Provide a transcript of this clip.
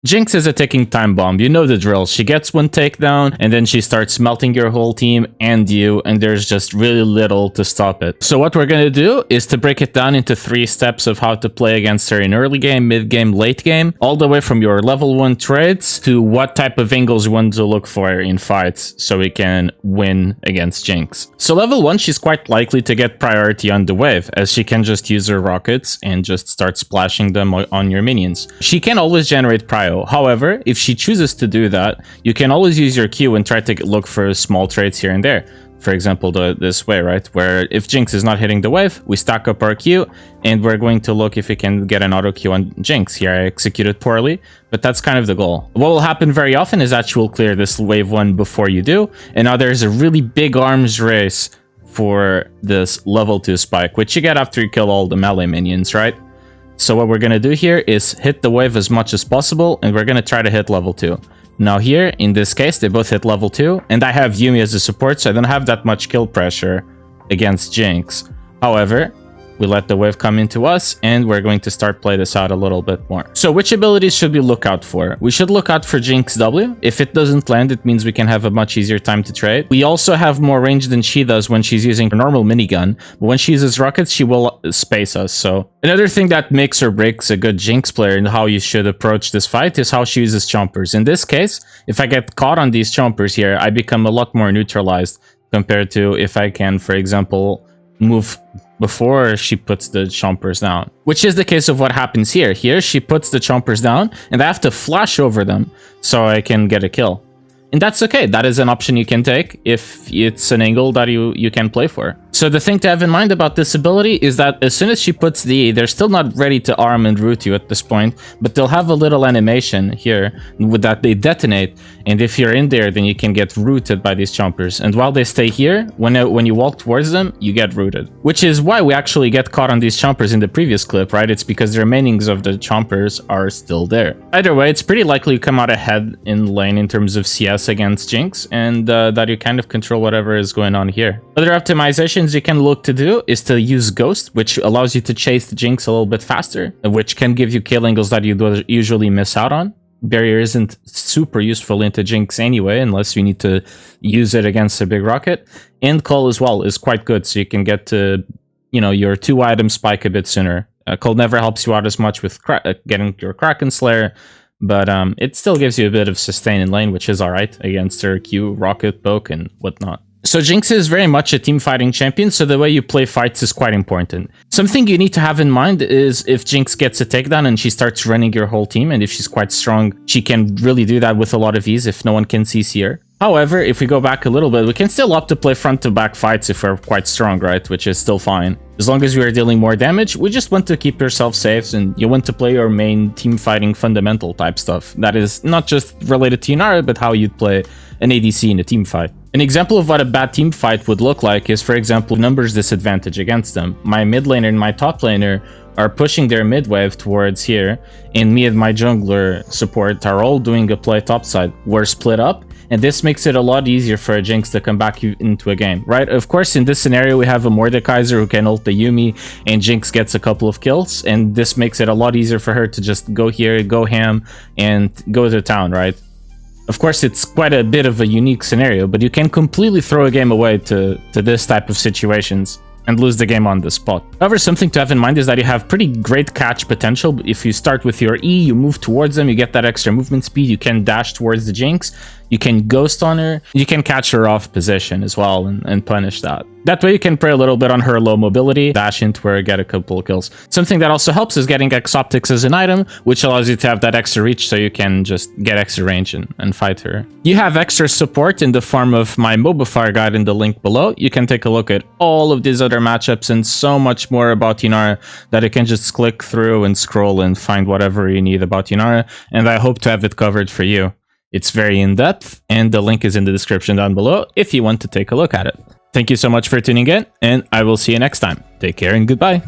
Jinx is a ticking time bomb, you know the drill. She gets one takedown, and then she starts melting your whole team and you, and there's just really little to stop it. So what we're gonna do is to break it down into 3 steps of how to play against her in early game, mid game, late game, all the way from your level 1 trades to what type of angles you want to look for in fights so we can win against Jinx. So level 1, she's quite likely to get priority on the wave, as she can just use her rockets and just start splashing them on your minions. She can always generate prio. However, if she chooses to do that, you can always use your Q and try to look for small trades here and there. For example, this way, right? Where if Jinx is not hitting the wave, we stack up our Q, and we're going to look if we can get an auto Q on Jinx. Here I executed poorly, but that's kind of the goal. What will happen very often is that you will clear this wave 1 before you do, and now there's a really big arms race for this level 2 spike, which you get after you kill all the melee minions, right? So what we're going to do here is hit the wave as much as possible, and we're going to try to hit level 2. Now here, in this case, they both hit level 2, and I have Yuumi as a support, so I don't have that much kill pressure against Jinx. However, we let the wave come into us, and we're going to start play this out a little bit more. So which abilities should we look out for? We should look out for Jinx W. If it doesn't land, it means we can have a much easier time to trade. We also have more range than she does when she's using her normal minigun, but when she uses rockets, she will space us. So another thing that makes or breaks a good Jinx player and how you should approach this fight is how she uses chompers. In this case, if I get caught on these chompers here, I become a lot more neutralized compared to if I can, for example, move before she puts the chompers down, which is the case of what happens here. Here, she puts the chompers down, and I have to flash over them so I can get a kill. And that's okay. That is an option you can take if it's an angle that you can play for. So the thing to have in mind about this ability is that as soon as she puts the E, they're still not ready to arm and root you at this point, but they'll have a little animation here with that they detonate. And if you're in there, then you can get rooted by these chompers. And while they stay here, when you walk towards them, you get rooted. Which is why we actually get caught on these chompers in the previous clip, right? It's because the remainings of the chompers are still there. Either way, it's pretty likely you come out ahead in lane in terms of CS against Jinx, and that you kind of control whatever is going on here. Other optimizations you can look to do is to use Ghost, which allows you to chase the Jinx a little bit faster, which can give you kill angles that you usually miss out on. Barrier isn't super useful into Jinx anyway, unless you need to use it against a big rocket. And Call as well is quite good, so you can get to, you know, your 2-item spike a bit sooner. Call never helps you out as much with getting your Kraken Slayer, but it still gives you a bit of sustain in lane, which is alright against her Q, rocket, poke, and whatnot. So Jinx is very much a team fighting champion, so the way you play fights is quite important. Something you need to have in mind is if Jinx gets a takedown and she starts running your whole team, and if she's quite strong, she can really do that with a lot of ease if no one can CC her. However, if we go back a little bit, we can still opt to play front-to-back fights if we're quite strong, right? Which is still fine. As long as we are dealing more damage, we just want to keep yourself safe, and you want to play your main team-fighting fundamental type stuff. That is not just related to Yunara, but how you'd play an ADC in a team fight. An example of what a bad team fight would look like is, for example, numbers disadvantage against them. My mid laner and my top laner are pushing their mid wave towards here, and me and my jungler support are all doing a play topside. We're split up, and this makes it a lot easier for a Jinx to come back into a game, right? Of course, in this scenario, we have a Mordekaiser who can ult the Yuumi, and Jinx gets a couple of kills, and this makes it a lot easier for her to just go here, go ham, and go to town, right? Of course, it's quite a bit of a unique scenario, but you can completely throw a game away to this type of situations and lose the game on the spot. However, something to have in mind is that you have pretty great catch potential. If you start with your E, you move towards them, you get that extra movement speed, you can dash towards the Jinx, you can ghost on her, you can catch her off position as well and punish that. That way you can prey a little bit on her low mobility, dash into her, get a couple of kills. Something that also helps is getting Exoptics as an item, which allows you to have that extra reach so you can just get extra range and fight her. You have extra support in the form of my Mobifire guide in the link below. You can take a look at all of these other matchups and so much more about Yunara that you can just click through and scroll and find whatever you need about Yunara, and I hope to have it covered for you. It's very in-depth, and the link is in the description down below if you want to take a look at it. Thank you so much for tuning in, and I will see you next time. Take care and goodbye.